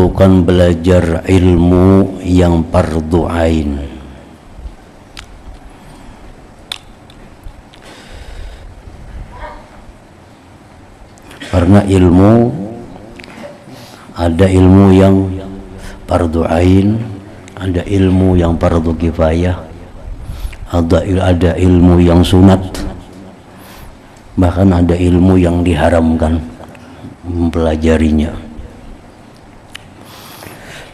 diperlukan belajar ilmu yang fardu ain. Karena ilmu, ada ilmu yang fardu ain, ada ilmu yang fardu kifayah, ada ilmu yang sunat, bahkan ada ilmu yang diharamkan mempelajarinya.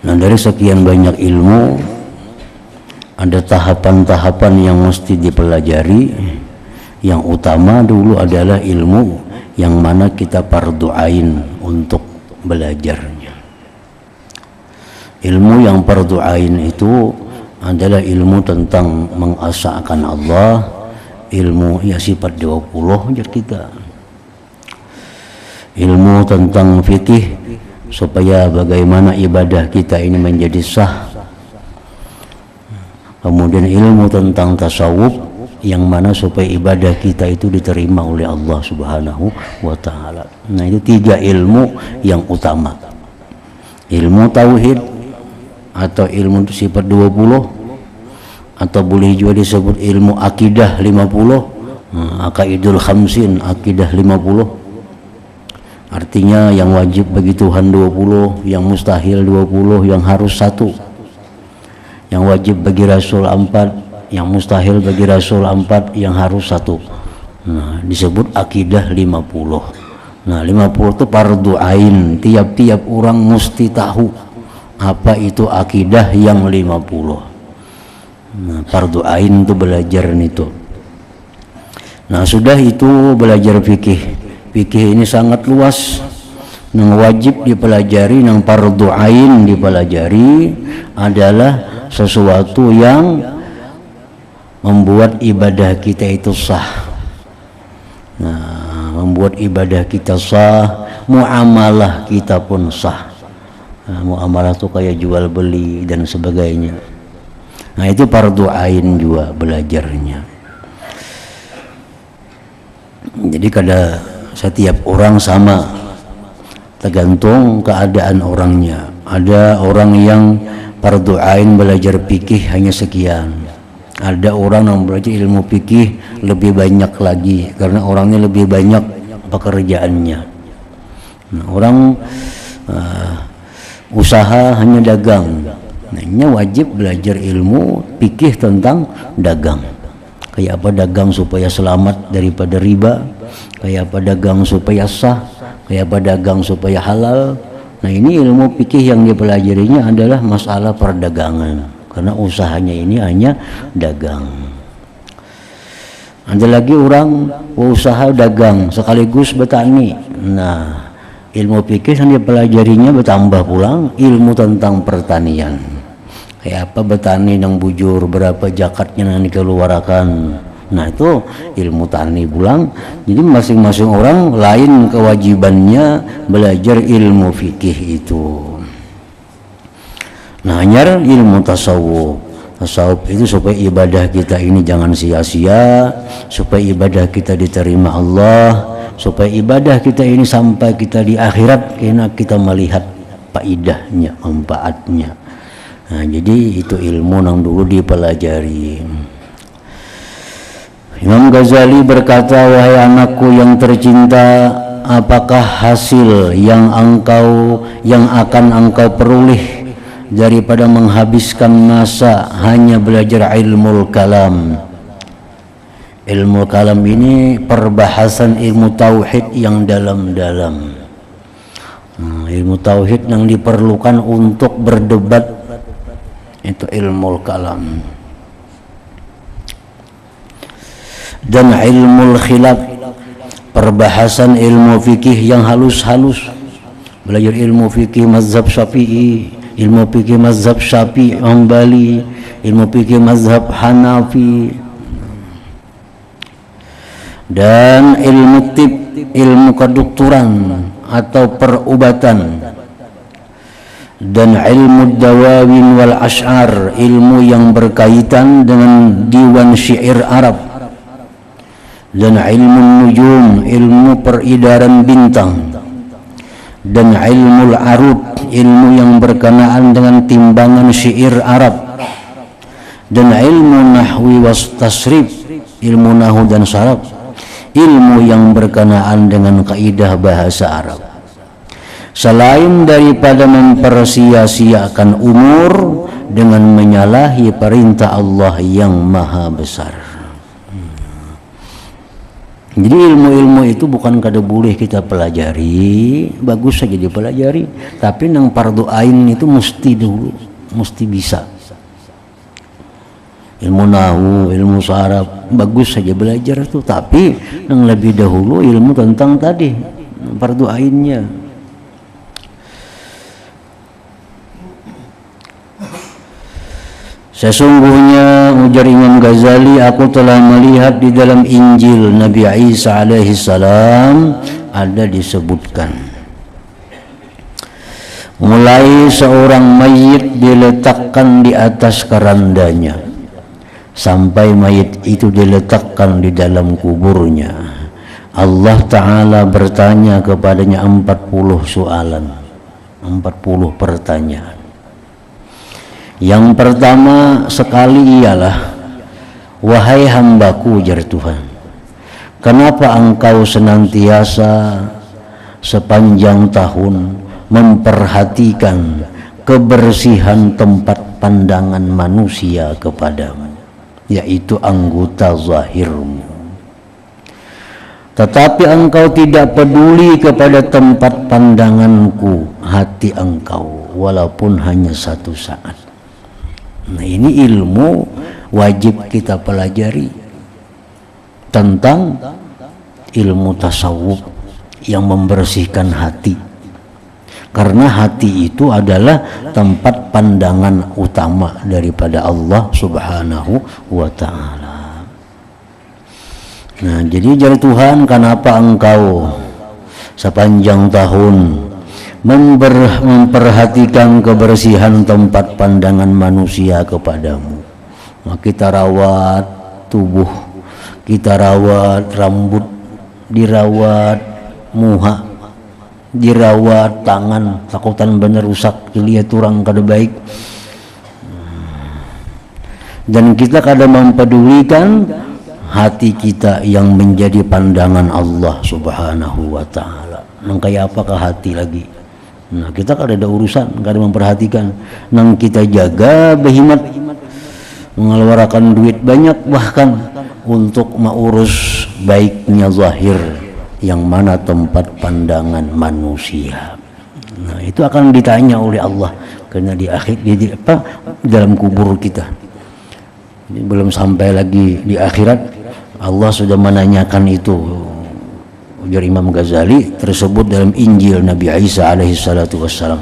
Nah, dari sekian banyak ilmu, ada tahapan-tahapan yang mesti dipelajari. Yang utama dulu adalah ilmu yang mana kita fardu ain untuk belajarnya. Ilmu yang fardu ain itu adalah ilmu tentang mengasahkan Allah, ilmu ya sifat 20 aja kita. Ilmu tentang fikih supaya bagaimana ibadah kita ini menjadi sah. Kemudian ilmu tentang tasawuf yang mana supaya ibadah kita itu diterima oleh Allah Subhanahu wa ta'ala. Nah, itu 3 ilmu yang utama. Ilmu tauhid atau ilmu sifat 20, atau boleh juga disebut ilmu akidah 50, akaidul khamsin, akidah 50. Artinya yang wajib bagi Tuhan 20, yang mustahil 20, yang harus 1. Yang wajib bagi Rasul 4, yang mustahil bagi Rasul 4, yang harus 1. Nah, disebut akidah 50. Nah, 50 itu fardu ain. Tiap-tiap orang mesti tahu apa itu akidah yang 50. Nah, fardu ain itu belajar itu. Nah, sudah itu belajar fikih. Fikih ini sangat luas. Yang wajib dipelajari, yang fardu ain dipelajari adalah sesuatu yang membuat ibadah kita itu sah. Nah, membuat ibadah kita sah, muamalah kita pun sah. Nah, muamalah itu kayak jual beli dan sebagainya. Nah, itu fardu ain juga belajarnya. Jadi kada setiap orang sama, tergantung keadaan orangnya. Ada orang yang fardu ain belajar fikih hanya sekian. Ada orang yang belajar ilmu fikih lebih banyak lagi karena orangnya lebih banyak pekerjaannya. Nah, orang usaha hanya dagang. Nah, ini wajib belajar ilmu fikih tentang dagang. Kayak apa dagang supaya selamat daripada riba, kayak apa dagang supaya sah, kayak apa dagang supaya halal. Nah, ini ilmu fikih yang dipelajarinya adalah masalah perdagangan. Karena usahanya ini hanya dagang. Ada lagi orang usaha dagang sekaligus bertani. Nah, ilmu fikih yang dipelajarinya bertambah pulang ilmu tentang pertanian. Kayak apa bertani yang bujur, berapa zakatnya yang dikeluarkan. Nah, itu ilmu tani pulang. Jadi masing-masing orang lain kewajibannya belajar ilmu fikih itu. Nah, hanya ilmu tasawuf. Tasawuf itu supaya ibadah kita ini jangan sia-sia, supaya ibadah kita diterima Allah, supaya ibadah kita ini sampai kita di akhirat kita melihat faedahnya, manfaatnya. Nah, jadi itu ilmu yang dulu dipelajari. Imam Ghazali berkata, wahai anakku yang tercinta, apakah hasil yang akan engkau peroleh daripada menghabiskan masa hanya belajar ilmu kalam. Ilmu kalam ini perbahasan ilmu tauhid yang dalam-dalam. Ilmu tauhid yang diperlukan untuk berdebat itu ilmu kalam. Dan ilmu khilaf, perbahasan ilmu fikih yang halus-halus. Belajar ilmu fikih mazhab Syafi'i, ilmu fikih mazhab Syafi'i Hambali, ilmu fikih mazhab Hanafi, dan ilmu tib, ilmu kedokteran atau perubatan, dan ilmu dawawin wal ash'ar, ilmu yang berkaitan dengan diwan syair Arab, dan ilmu nujum, ilmu peredaran bintang, dan ilmu arud, ilmu yang berkenaan dengan timbangan syair Arab, dan ilmu nahwi was tasrif, ilmu nahwu dan saraf, ilmu yang berkenaan dengan kaidah bahasa Arab. Selain daripada mempersia-siakan umur dengan menyalahi perintah Allah yang maha besar. Jadi ilmu-ilmu itu bukan kada boleh kita pelajari, bagus saja dipelajari, tapi nang fardu ain itu mesti dulu, mesti bisa. Ilmu nahwu, ilmu saraf bagus saja belajar tuh, tapi nang lebih dahulu ilmu tentang tadi fardu ainnya. Sesungguhnya, ujar Imam Ghazali, aku telah melihat di dalam Injil Nabi Isa alaihi salam ada disebutkan, mulai seorang mayit diletakkan di atas kerandanya sampai mayit itu diletakkan di dalam kuburnya, Allah Ta'ala bertanya kepadanya 40 soalan, 40 pertanyaan. Yang pertama sekali ialah, wahai hambaku, ujar Tuhan, kenapa engkau senantiasa sepanjang tahun memperhatikan kebersihan tempat pandangan manusia kepadamu, yaitu anggota zahirmu, tetapi engkau tidak peduli kepada tempat pandanganku, hati engkau, walaupun hanya satu saat. Nah, ini ilmu wajib kita pelajari tentang ilmu tasawuf yang membersihkan hati, karena hati itu adalah tempat pandangan utama daripada Allah Subhanahu wa Ta'ala. Nah, jadi jar Tuhan, kenapa engkau sepanjang tahun memperhatikan kebersihan tempat pandangan manusia kepadamu? Nah, kita rawat tubuh, kita rawat rambut, dirawat muha, dirawat tangan, takutan bener rusak, dilihat orang kada baik, dan kita kada mempedulikan hati kita yang menjadi pandangan Allah Subhanahu wa Ta'ala. Nang kayak apakah hati lagi? Nah, kita kada ada urusan, kada memperhatikan. Nang kita jaga berhemat, mengeluarkan duit banyak bahkan untuk mengurus baiknya zahir, yang mana tempat pandangan manusia. Nah, itu akan ditanya oleh Allah karena di akhir di dalam kubur kita. Ini belum sampai lagi di akhirat, Allah sudah menanyakan itu. Ujar Imam Ghazali, tersebut dalam Injil Nabi Isa alaihi salatu wassalam.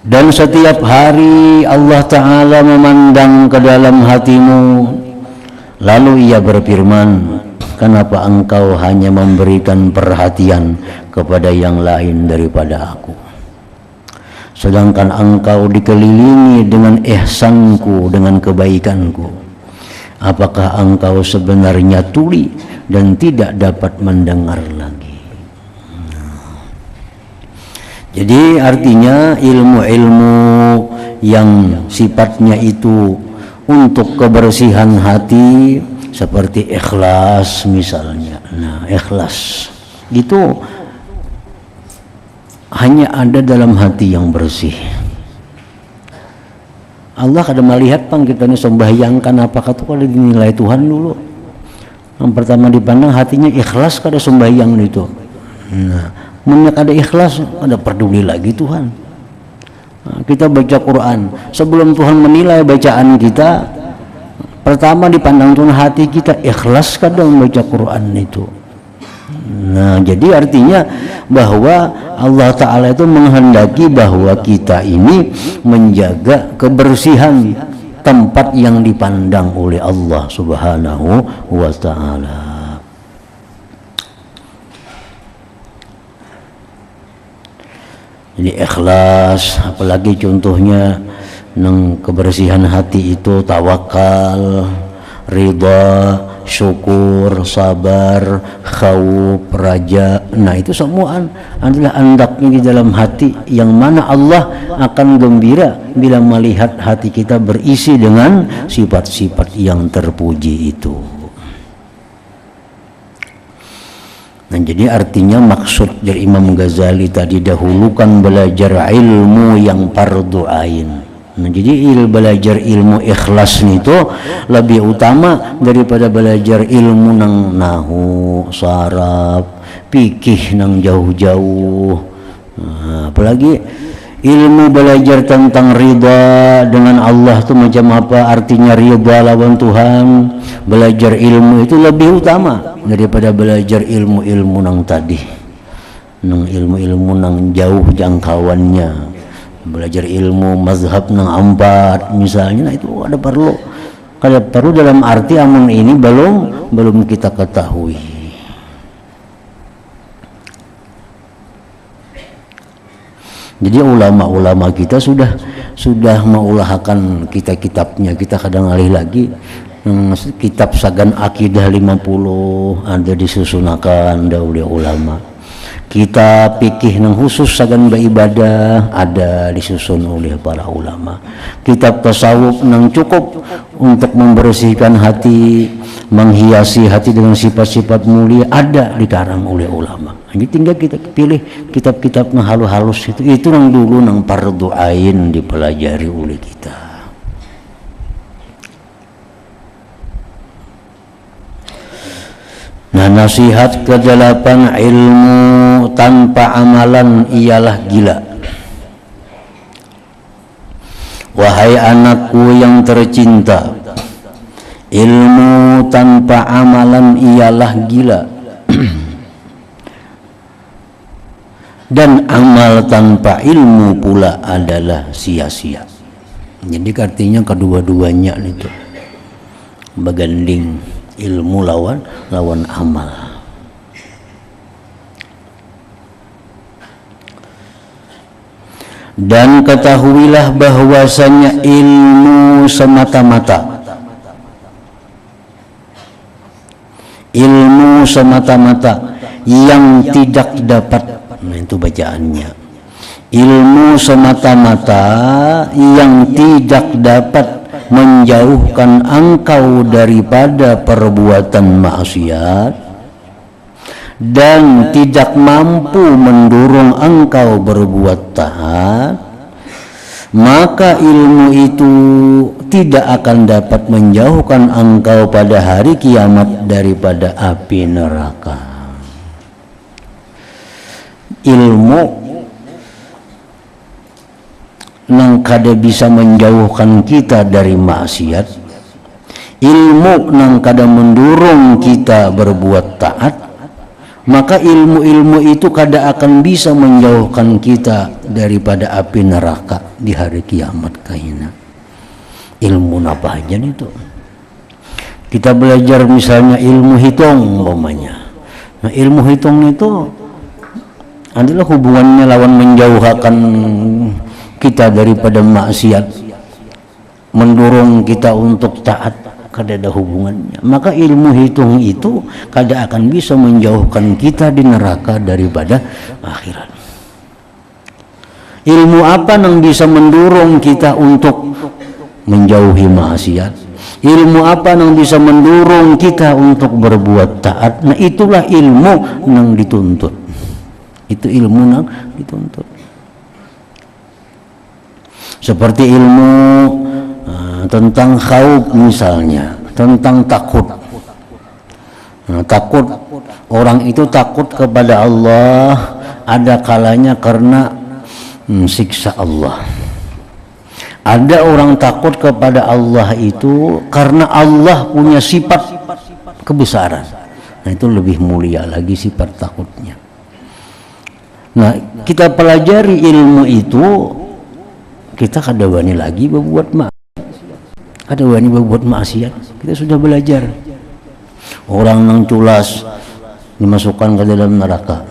Dan setiap hari Allah Ta'ala memandang ke dalam hatimu, lalu Ia berfirman, kenapa engkau hanya memberikan perhatian kepada yang lain daripada aku, sedangkan engkau dikelilingi dengan ihsanku, dengan kebaikanku? Apakah engkau sebenarnya tuli dan tidak dapat mendengar lagi? Jadi artinya ilmu-ilmu yang sifatnya itu untuk kebersihan hati, seperti ikhlas misalnya. Nah, ikhlas itu hanya ada dalam hati yang bersih. Allah kada melihat pang kita ini sembahyangkan apakah itu kalau dinilai Tuhan dulu. Yang pertama dipandang hatinya ikhlas kada sembahyang itu. Nah, mun kada ikhlas kada peduli lagi Tuhan. Nah, kita baca Quran, sebelum Tuhan menilai bacaan kita, pertama dipandang Tuhan hati kita ikhlas kada membaca Quran itu. Nah, jadi artinya bahwa Allah Ta'ala itu menghendaki bahwa kita ini menjaga kebersihan tempat yang dipandang oleh Allah Subhanahu wa Ta'ala. Jadi ikhlas, apalagi contohnya kebersihan hati itu tawakal, ridha, syukur, sabar, khauf, raja. Nah itu semua adalah andaknya di dalam hati, yang mana Allah akan gembira bila melihat hati kita berisi dengan sifat-sifat yang terpuji itu. Nah jadi artinya maksud dari Imam Ghazali tadi, dahulukan belajar ilmu yang fardu ain. Nah jadi belajar ilmu ikhlas itu lebih utama daripada belajar ilmu nang nahu, saraf, fikih nang jauh-jauh. Nah, apalagi ilmu belajar tentang ridha dengan Allah itu macam apa, artinya ridha lawan Tuhan. Belajar ilmu itu lebih utama daripada belajar ilmu-ilmu nang tadi, nang ilmu-ilmu nang jauh jangkauannya. Belajar ilmu mazhab nang empat misalnya, nah itu ada perlu dalam arti amun ini belum kita ketahui. Jadi ulama-ulama kita sudah mengulahkan kitabnya. Kita kadang alih lagi kitab Sagan Akidah 50 ada disusunakan oleh ulama. Kitab fikih nang khusus sagan beribadah ada disusun oleh para ulama. Kitab tasawuf nang cukup untuk membersihkan hati, menghiasi hati dengan sifat-sifat mulia ada dikarang oleh ulama. Jadi tinggal kita pilih kitab-kitab nang halus-halus itu nang dulu nang fardu ain dipelajari oleh kita. Nah nasihat ke-8, ilmu tanpa amalan ialah gila. Wahai anakku yang tercinta, ilmu tanpa amalan ialah gila. Dan amal tanpa ilmu pula adalah sia-sia. Jadi artinya kedua-duanya itu beganding, ilmu lawan amal. Dan ketahuilah bahwasanya ilmu semata-mata yang tidak dapat, nah itu bacaannya, ilmu semata-mata yang tidak dapat menjauhkan engkau daripada perbuatan maksiat dan tidak mampu mendorong engkau berbuat taat, maka ilmu itu tidak akan dapat menjauhkan engkau pada hari kiamat daripada api neraka. Ilmu nang kada bisa menjauhkan kita dari maksiat, ilmu nang kada mendorong kita berbuat taat, maka ilmu-ilmu itu kada akan bisa menjauhkan kita daripada api neraka di hari kiamat kaina. Ilmu apa aja itu? Kita belajar misalnya ilmu hitung umpamanya. Nah ilmu hitung itu adalah hubungannya lawan menjauhkan kita daripada maksiat, mendorong kita untuk taat, kada ada hubungannya. Maka ilmu hitung itu kada akan bisa menjauhkan kita di neraka daripada akhirat. Ilmu apa yang bisa mendorong kita untuk menjauhi maksiat? Ilmu apa yang bisa mendorong kita untuk berbuat taat? Nah itulah ilmu yang dituntut. Itu ilmu yang dituntut. Seperti ilmu tentang khauf misalnya, tentang takut. Takut, orang itu takut kepada Allah ada kalanya karena siksa Allah. Ada orang takut kepada Allah itu karena Allah punya sifat kebesaran. Nah itu lebih mulia lagi sifat takutnya. Nah kita pelajari ilmu itu, kita kada wani lagi berbuat maksiat. Kita sudah belajar. Orang yang culas dimasukkan ke dalam neraka.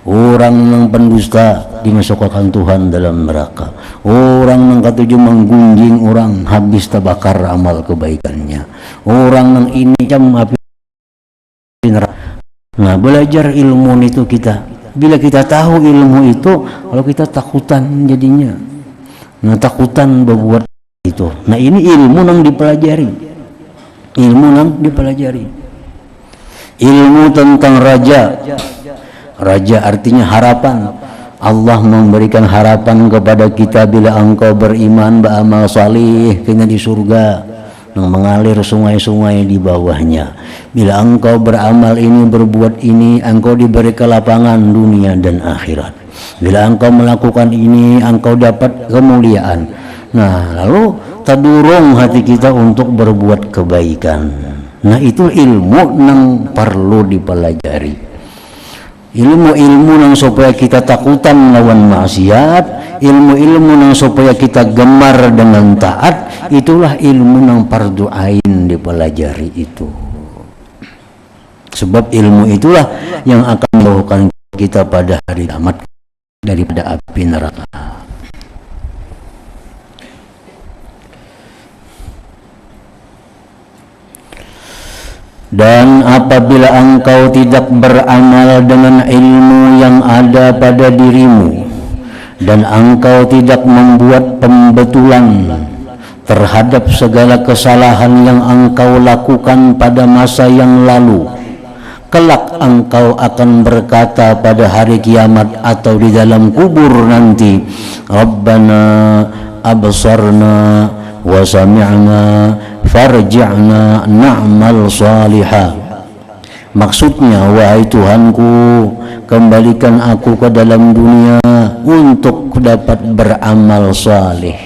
Orang yang pendusta dimasukkan Tuhan dalam neraka. Orang yang ketujuh menggunjing orang habis terbakar amal kebaikannya. Orang yang ini jam api neraka. Nah, belajar ilmu itu kita. Bila kita tahu ilmu itu, kalau kita takutan jadinya. Nah, takutan berbuat itu. Nah, ini ilmu yang dipelajari. Ilmu yang dipelajari. Ilmu tentang raja. Raja artinya harapan. Allah memberikan harapan kepada kita bila engkau beriman beramal salih, kena di surga yang mengalir sungai-sungai di bawahnya. Bila engkau beramal ini, berbuat ini, engkau diberi kelapangan dunia dan akhirat. Bila engkau melakukan ini, engkau dapat kemuliaan. Nah, lalu tadurung hati kita untuk berbuat kebaikan. Nah, itu ilmu yang perlu dipelajari. Ilmu-ilmu yang supaya kita takutan lawan maksiat, ilmu-ilmu yang supaya kita gemar dengan taat, itulah ilmu yang fardu ain dipelajari itu. Sebab ilmu itulah yang akan menjauhkan kita pada hari kiamat daripada api neraka. Dan apabila engkau tidak beramal dengan ilmu yang ada pada dirimu, dan engkau tidak membuat pembetulan terhadap segala kesalahan yang engkau lakukan pada masa yang lalu, kelak engkau akan berkata pada hari kiamat atau di dalam kubur nanti, Rabbana absarna wa sami'na farji'na na'mal salihah. Maksudnya, wahai Tuhanku, kembalikan aku ke dalam dunia untuk dapat beramal salih.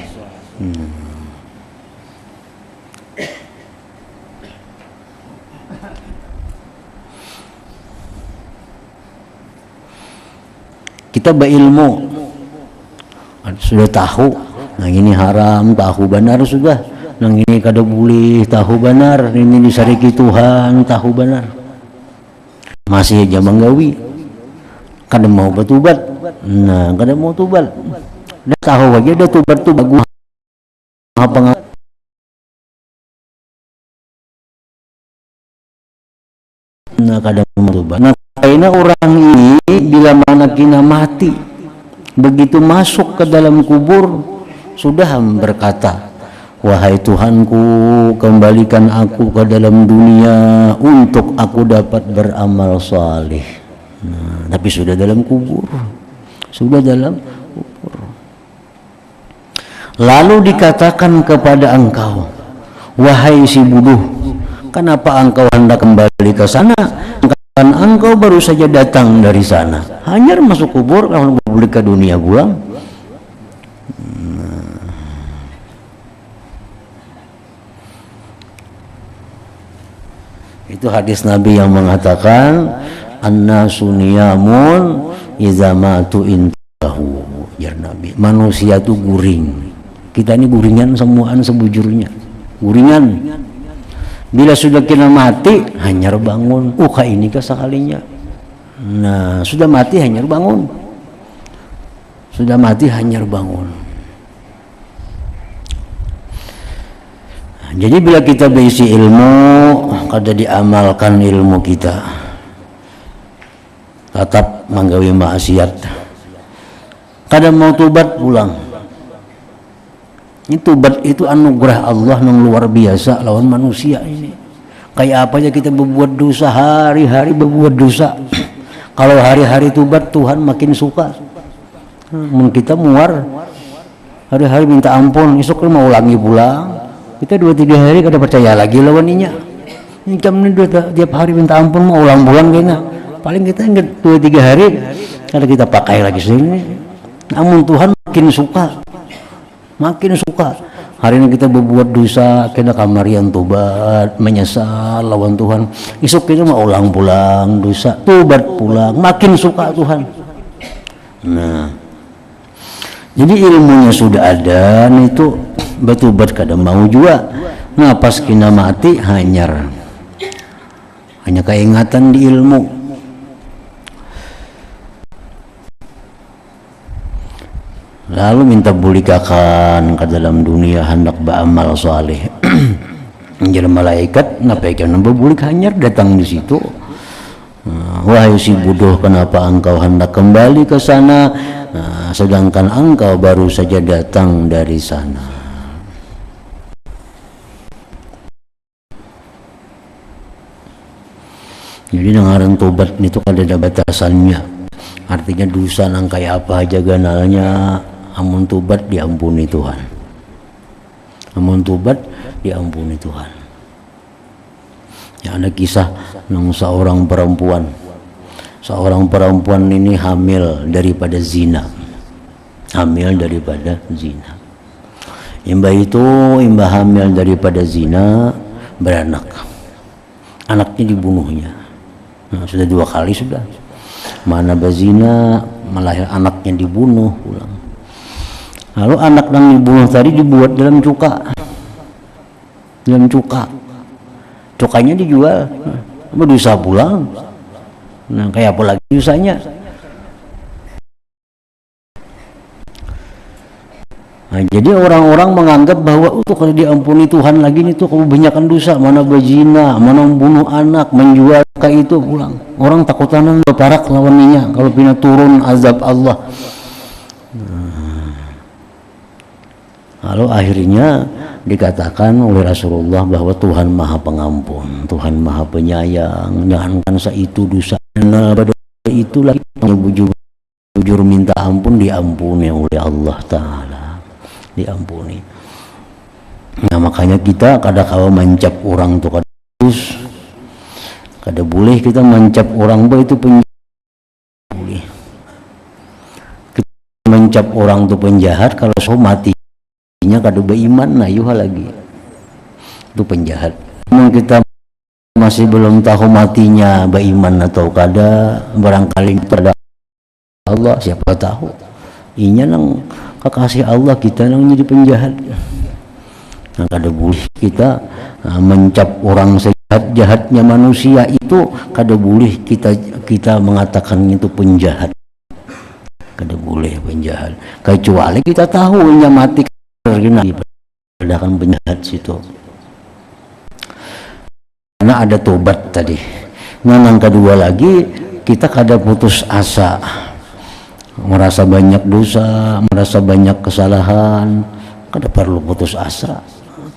Kita berilmu, sudah tahu, nah ini haram, tahu benar sudah. Nang ini kada boleh, tahu benar. Ini disariki Tuhan, tahu benar. Masih aja menggawi, kada mau bertobat. Nah, kada mau tobat. Dah tahu aja dah tobat tu bagus. Apa nah kada mau tobat. Nah, karena orang ini bila mana kena mati, begitu masuk ke dalam kubur sudah berkata, wahai Tuhanku, kembalikan aku ke dalam dunia untuk aku dapat beramal salih. Nah, tapi sudah dalam kubur. Sudah dalam kubur. Lalu dikatakan kepada engkau, wahai si bodoh, kenapa engkau hendak kembali ke sana? Kan engkau baru saja datang dari sana. Hanya masuk kubur, kalau boleh ke dunia pulang. Itu hadis Nabi yang mengatakan annasu niyamun idza matu intahu. Ya Nabi, manusia itu guring. Kita ini guringan semuaan sebujurnya. Guringan. Bila sudah kena mati hanya bangun. Ini sekalinya. Nah, sudah mati hanya bangun. Sudah mati hanya bangun. Jadi bila kita berisi ilmu, kada diamalkan ilmu kita, tetap menggawi maksiat, kada mau tobat pulang. Ini tobat itu anugerah Allah yang luar biasa lawan manusia ini. Kayak apa aja kita berbuat dosa, hari-hari berbuat dosa. Kalau hari-hari tobat, Tuhan makin suka. Kita muar, hari-hari minta ampun, esok mau ulangi pulang. Kita 2-3 hari kada percaya lagi lawan inya. Ini jam ini tiap hari minta ampun mau ulang-ulang kena. Paling kita 2-3 hari kada kita pakai lagi sini. Namun Tuhan makin suka. Makin suka. Hari ini kita berbuat dosa, kena kamarian tobat, menyesal lawan Tuhan. Esok kita mau ulang pulang dosa, tobat pulang, makin suka Tuhan. Nah, jadi ilmunya sudah ada, itu bertobat kada mau juga. Nah, pas kena mati hanya keingatan di ilmu. lalu minta bulikakan ke dalam dunia hendak beramal saleh. Jadi malaikat napaikan bulik hanyar datang di situ. Wahai si bodoh, kenapa engkau hendak kembali ke sana, sedangkan engkau baru saja datang dari sana. Jadi dengaran tobat itu ada batasannya. Artinya dosa nang kayak apa aja ganalnya, amun tobat diampuni Tuhan. Amun tobat diampuni Tuhan. Ya, ada kisah nang seorang perempuan. Seorang perempuan ini hamil daripada zina. Hamil daripada zina. Imbah hamil daripada zina, beranak. Anaknya dibunuhnya. Nah, sudah 2 kali sudah. Mana bazina melahir anaknya dibunuh pulang. Lalu anak yang dibunuh tadi dibuat dalam cuka. Dalam cuka. Cukanya dijual. Berdosa pulang. Nah, kayak apa lagi dosanya? Nah, jadi orang-orang menganggap bahwa kalau diampuni Tuhan lagi nih tuh kebanyakan dosa, mana berzina, mana membunuh anak, menjual kayak itu pulang. Orang takutan berparak lawannya kalau pina turun azab Allah. Lalu akhirnya dikatakan oleh Rasulullah bahwa Tuhan Maha Pengampun, Tuhan Maha Penyayang. Jangankan seitu dosa, pada itu lagi bujur minta ampun diampuni oleh Allah Ta'ala. Diampuni. Nah, makanya kita kadang-kala mencap orang tuh kadus, kada boleh kita mencap orang itu penjahat. Boleh. Kita mencap orang tuh penjahat kalau so matinya kada beriman, nah yuh lagi. Itu penjahat. Memang kita masih belum tahu matinya beriman atau kada, barangkali pada Allah siapa tahu. Inya nang kekasih Allah kita nang jadi penjahat. Nah, kada boleh kita mencap orang sejahat-jahatnya manusia itu, kada boleh kita mengatakan itu penjahat. Kada boleh penjahat. Kecuali kita tahu nya mati karena kan penjahat situ. Karena ada tobat tadi. Nah, yang kedua lagi kita kada putus asa. Merasa banyak dosa, merasa banyak kesalahan, kada perlu putus asa.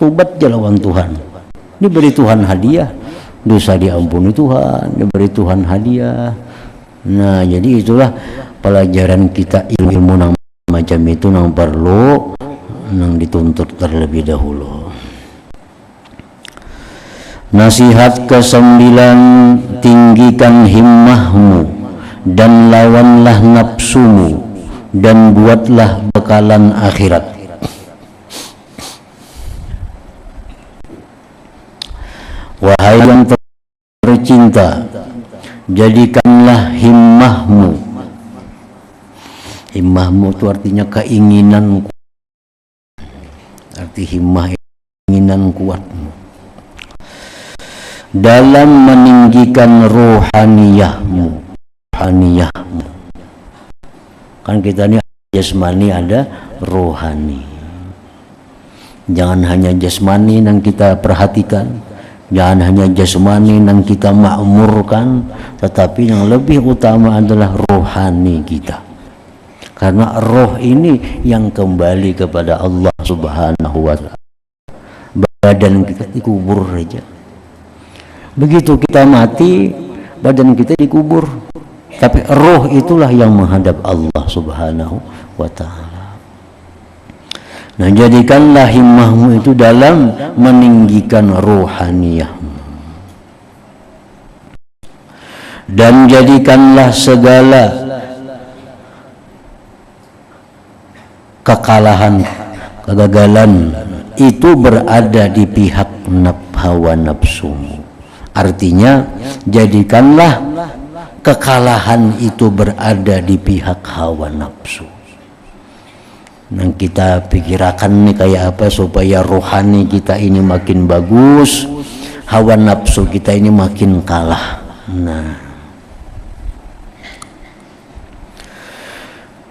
Tobat jalawan Tuhan. Diberi Tuhan hadiah, dosa diampuni Tuhan, diberi Tuhan hadiah. Nah, jadi itulah pelajaran kita, ilmu nang macam itu nang perlu nang dituntut terlebih dahulu. Nasihat ke-9, tinggikan himmahmu dan lawanlah nafsumu dan buatlah bekalan akhirat. Wahai yang tercinta, jadikanlah himmahmu. Himmahmu itu artinya keinginan. Arti himmah keinginan kuatmu dalam meninggikan rohaniyahmu. Kan kita ini jasmani, ada rohani. Jangan hanya jasmani yang kita perhatikan, jangan hanya jasmani yang kita makmurkan, tetapi yang lebih utama adalah rohani kita. Karena roh ini yang kembali kepada Allah Subhanahu wa Ta'ala. Badan kita dikubur saja. Begitu kita mati, badan kita dikubur. Tapi roh itulah yang menghadap Allah Subhanahu wa Ta'ala. Nah, jadikanlah himmahmu itu dalam meninggikan rohaniyahmu. Dan jadikanlah segala kekalahan, kegagalan itu berada di pihak hawa nafsumu. Artinya, jadikanlah kekalahan itu berada di pihak hawa nafsu. Nah, kita pikirkan nih kayak apa supaya rohani kita ini makin bagus, hawa nafsu kita ini makin kalah. Nah,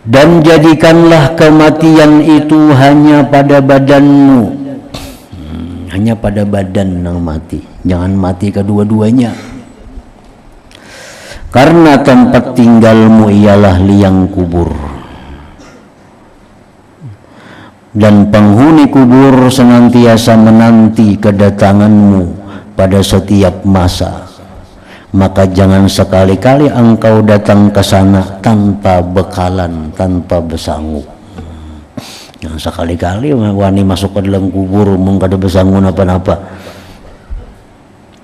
Dan jadikanlah kematian itu hanya pada badanmu, hanya pada badan yang mati, jangan mati kedua-duanya. Karena tempat tinggalmu ialah liang kubur, dan penghuni kubur senantiasa menanti kedatanganmu pada setiap masa. Maka jangan sekali-kali engkau datang ke sana tanpa bekalan, tanpa besangu. Jangan sekali-kali wani masuk ke dalam kubur mung kada besangu apa-apa.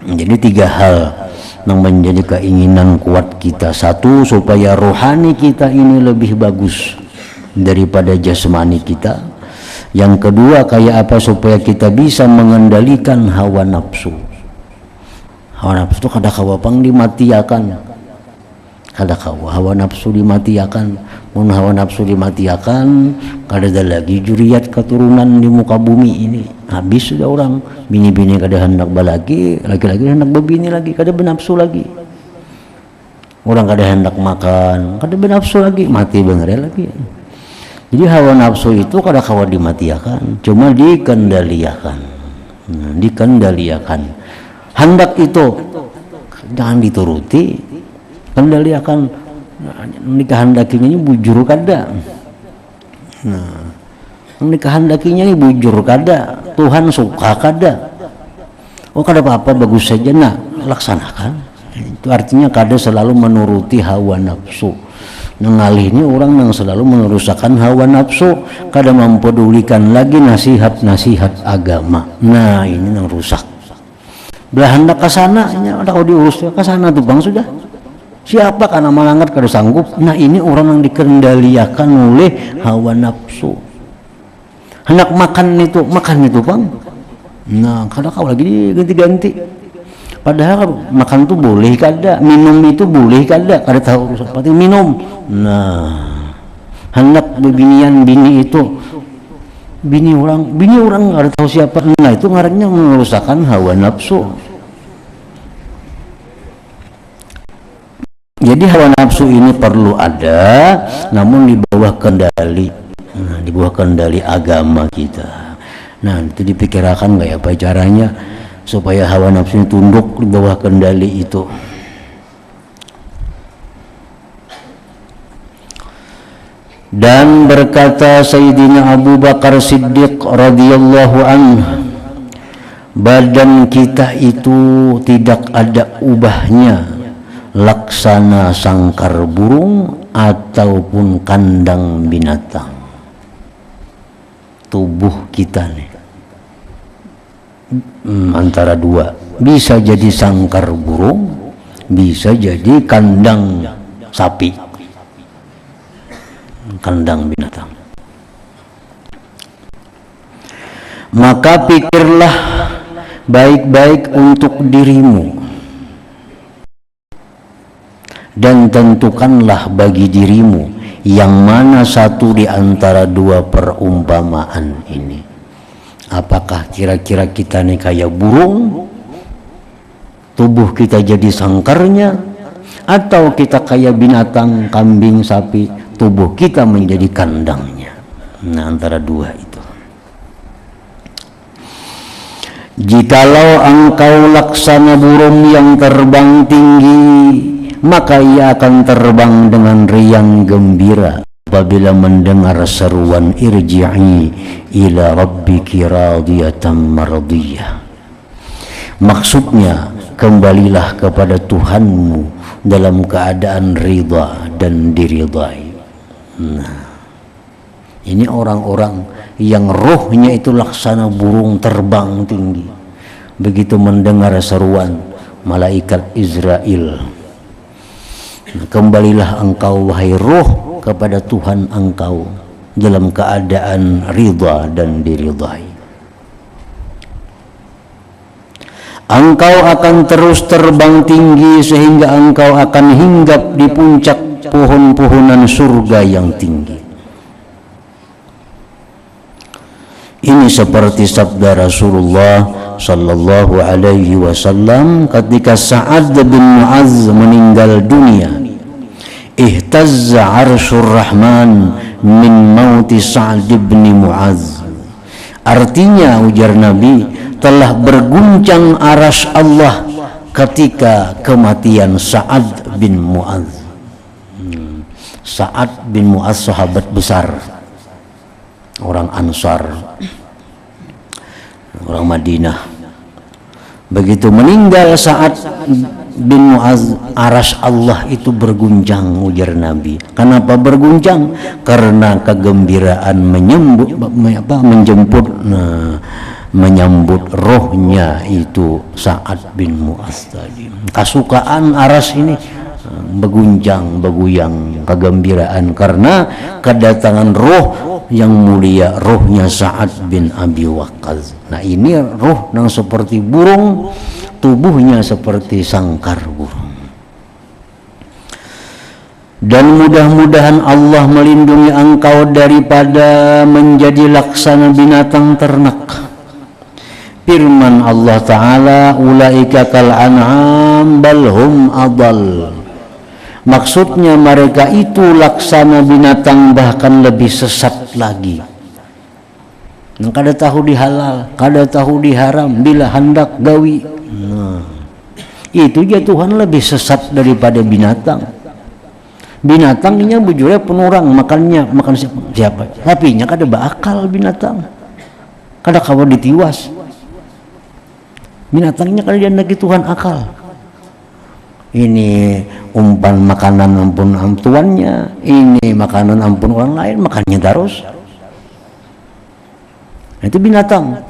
Jadi 3 hal yang menjadi keinginan kuat kita. 1, supaya rohani kita ini lebih bagus daripada jasmani kita. Yang kedua, kayak apa supaya kita bisa mengendalikan hawa nafsu. Hawa nafsu itu kada kawa pang dimatiakan, kada kawa hawa nafsu dimatiakan. Mun hawa nafsu dimatiakan, kada ada lagi juriat keturunan di muka bumi ini. Habis sudah orang, bini-bini kada hendak balaki, laki-laki hendak berbini lagi, kada bernafsu lagi. Orang kada hendak makan, kada bernafsu lagi, mati bener lagi. Jadi hawa nafsu itu kada kawa dimatiakan, cuma dikendaliakan. Dikendaliakan. Hendak itu jangan dituruti, kendaliakan. Dikehendakinya ini bujur kada. Dikehendakinya ini bujur kada, Tuhan suka kada. Oh kada apa-apa, bagus saja, nah laksanakan. Itu artinya kada selalu menuruti hawa nafsu. Ngalih ini orang yang selalu meneruskan hawa nafsu, kada mempedulikan lagi nasihat-nasihat agama. Nah ini yang rusak. Belah hendak ke sana, ada kau diurus ke sana tuh bang sudah. Siapa karena melanggar kada sanggup. Nah ini orang yang dikendaliakan oleh hawa nafsu. Hendak makan itu bang. Nah kada kau lagi ganti-ganti. Padahal makan tuh boleh kada, minum itu boleh kada, kada tahu seperti minum. Nah hendak bebinian bini itu. Bini orang ada tahu siapa. Nah itu ngarannya merusakkan hawa nafsu. Jadi hawa nafsu ini perlu ada, namun di bawah kendali, di bawah kendali agama kita. Nah itu dipikirkan kayak apa caranya supaya hawa nafsu ini tunduk di bawah kendali itu. Dan berkata Sayyidina Abu Bakar Siddiq radhiyallahu anhu, badan kita itu tidak ada ubahnya laksana sangkar burung ataupun kandang binatang. Tubuh kita nih antara dua, bisa jadi sangkar burung, bisa jadi kandang sapi, kandang binatang. Maka pikirlah baik-baik untuk dirimu dan tentukanlah bagi dirimu yang mana satu di antara 2 perumpamaan ini. Apakah kira-kira kita nih kayak burung, tubuh kita jadi sangkarnya, atau kita kayak binatang, kambing, sapi, tubuh kita menjadi kandangnya. Nah antara 2 itu. Jikalau engkau laksana burung yang terbang tinggi, maka ia akan terbang dengan riang gembira apabila mendengar seruan irji'i ila rabbiki radiyatan mardiyah. Maksudnya kembalilah kepada Tuhanmu dalam keadaan ridha dan diridai. Nah, ini orang-orang yang rohnya itu laksana burung terbang tinggi. Begitu mendengar seruan malaikat Israel, kembalilah engkau wahai roh kepada Tuhan engkau dalam keadaan ridha dan diridai. Engkau akan terus terbang tinggi sehingga engkau akan hinggap di puncak pohon-pohonan surga yang tinggi. Ini seperti sabda Rasulullah sallallahu alaihi wasallam ketika Sa'ad bin Mu'adz meninggal dunia. ihtazza arsyur rahman min mauti Sa'd bin Mu'adz. Artinya ujar Nabi, telah berguncang arsy Allah ketika kematian Sa'ad bin Mu'adz. Sa'ad bin Mu'adz sahabat besar, orang Ansar, orang Madinah. Begitu meninggal Sa'ad bin Mu'adz, arsy Allah itu berguncang ujar Nabi. Kenapa berguncang? Karena kegembiraan menyambut rohnya itu Sa'ad bin Mu'adz tadi. Kasukaan arsy ini berguncang, bergoyang, kegembiraan karena kedatangan roh yang mulia, rohnya Sa'ad bin Abi Waqqas. Nah ini roh yang seperti burung, tubuhnya seperti sangkar burung. Dan mudah-mudahan Allah melindungi engkau daripada menjadi laksana binatang ternak. Firman Allah Ta'ala, ulaika kal an'am bal hum adall. Maksudnya mereka itu laksana binatang, bahkan lebih sesat lagi. Kada tahu dihalal, kada tahu diharam, bila hendak gawi. Nah, itu ya Tuhan lebih sesat daripada binatang. Binatangnya bujurnya penurang, makan siapa? Tapi nya kada berakal binatang. Kada kawan ditiwas. Binatangnya kada diandaki Tuhan akal. Ini umpan makanan ampun tuannya, ini makanan ampun orang lain, makannya terus. Itu binatang.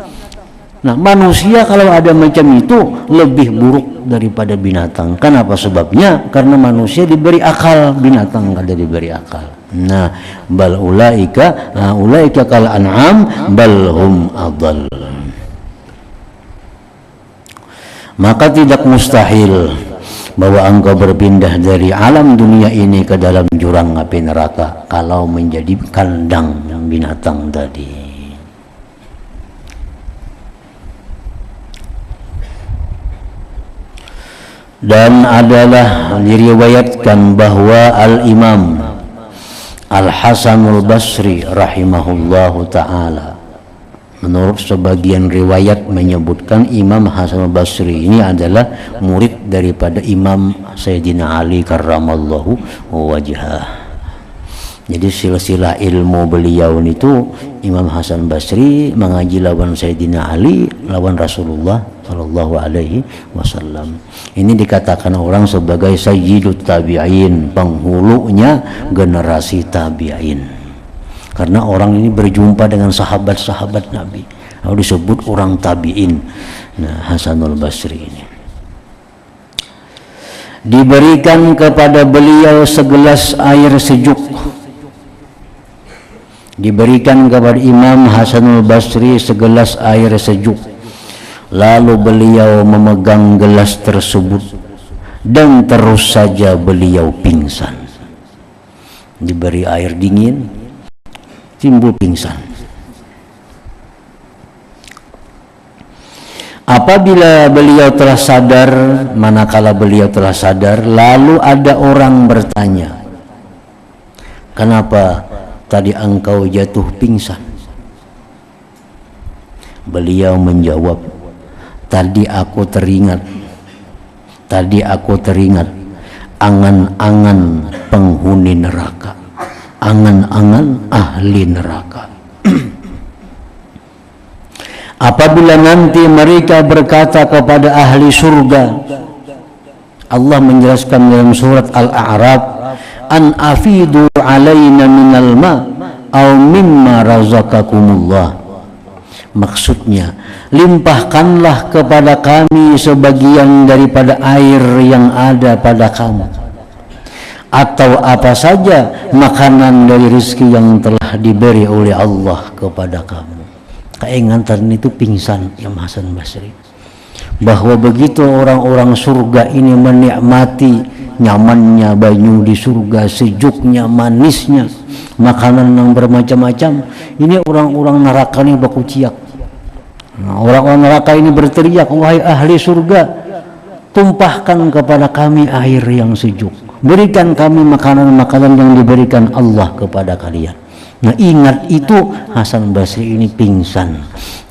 Nah manusia kalau ada macam itu lebih buruk daripada binatang. Kenapa sebabnya? Karena manusia diberi akal, binatang kada diberi akal. Nah bal ulaika kal an'am bal hum adall. Maka tidak mustahil bahwa engkau berpindah dari alam dunia ini ke dalam jurang api neraka kalau menjadi kandang binatang tadi. Dan adalah diriwayatkan bahwa Al-Imam Al-Hasanul Basri rahimahullahu ta'ala, menurut sebagian riwayat menyebutkan Imam Hasan Basri ini adalah murid daripada Imam Sayyidina Ali karramallahu wajhah. Jadi silsilah ilmu beliau itu Imam Hasan Basri mengaji lawan Sayyidina Ali, lawan Rasulullah sallallahu alaihi wasallam. Ini dikatakan orang sebagai sayyidut tabi'in, penghulunya generasi tabi'in. Karena orang ini berjumpa dengan sahabat-sahabat Nabi, lalu disebut orang tabi'in. Nah, Hasanul Basri ini diberikan kepada beliau segelas air sejuk. Diberikan kepada Imam Hasanul Basri segelas air sejuk. Lalu beliau memegang gelas tersebut dan terus saja beliau pingsan. Diberi air dingin, timbul pingsan. Apabila beliau telah sadar, manakala beliau telah sadar, lalu ada orang bertanya, kenapa tadi engkau jatuh pingsan? Beliau menjawab, tadi aku teringat angan-angan penghuni neraka, angan-angan ahli neraka. Apabila nanti mereka berkata kepada ahli surga, Allah menjelaskan dalam surat Al-A'raf, an afidu alaina minal ma aw mimma razaqakumullah. Maksudnya, limpahkanlah kepada kami sebagian daripada air yang ada pada kamu, atau apa saja makanan dari rezeki yang telah diberi oleh Allah kepada kamu. Keingatan itu pingsan Imam Hasan Basri, bahwa begitu orang-orang surga ini menikmati nyamannya banyu di surga, sejuknya, manisnya, makanan yang bermacam-macam, ini orang-orang neraka ini baku ciak. Nah, orang-orang neraka ini berteriak, wahai ahli surga, tumpahkan kepada kami air yang sejuk. berikan kami makanan-makanan yang diberikan Allah kepada kalian. Nah, ingat itu, Hasan Basri ini pingsan.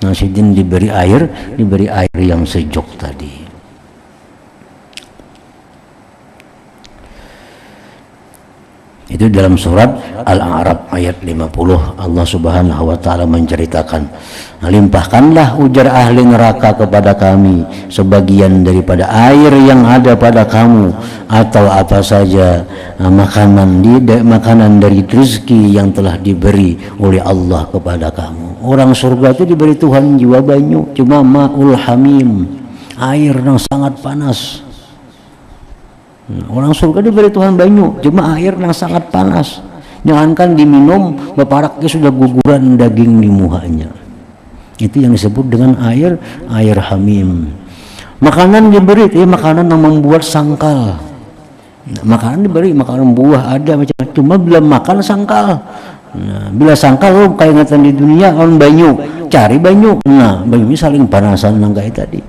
Nah, Sidin diberi air yang sejuk tadi. Itu dalam surat Al-A'raf ayat 50 Allah Subhanahu wa taala menceritakan, limpahkanlah ujar ahli neraka kepada kami sebagian daripada air yang ada pada kamu atau apa saja makanan dari rezeki yang telah diberi oleh Allah kepada kamu. Orang surga itu diberi Tuhan jiwa banyu, cuma ma'ul hamim, air yang sangat panas. Orang surga diberi Tuhan banyu, cuma air yang sangat panas. Jangankan diminum, baparaknya sudah guguran daging di muhanya. Itu yang disebut dengan air hamim. Makanan diberi, makanan yang membuat sangkal. Makanan diberi, makanan buah ada macam-macam, cuma belum makan sangkal. Nah, bila sangkal kayak ingatan di dunia on banyu, cari banyu. Nah, banyu saling panasan nanggai tadi.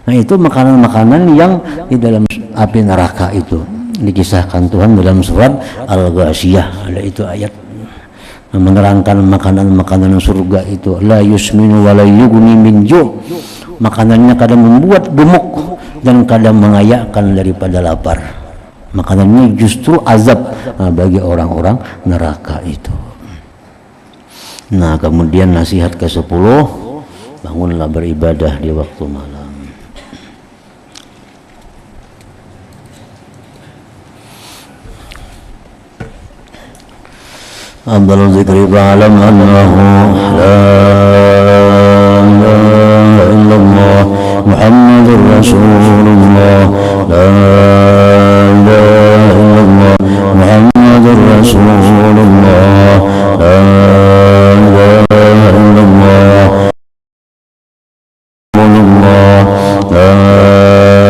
Nah, itu makanan-makanan yang di dalam api neraka itu dikisahkan Tuhan dalam surat Al-Ghasyiyah. Ada itu ayat menerangkan makanan-makanan surga itu, la yusminu wa la yughni min ju'. Makanannya kadang membuat gemuk dan kadang mengayakkan daripada lapar. Makanannya justru azab bagi orang-orang neraka itu. Nah, kemudian nasihat ke-10, bangunlah beribadah di waktu malam. أفضل الذكر فاعلم أنه لا إله إلا الله محمد رسول الله لا إله إلا الله محمد رسول الله لا إله إلا الله لا إله إلا الله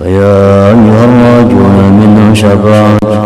فيا أيها الراجون من شفاعة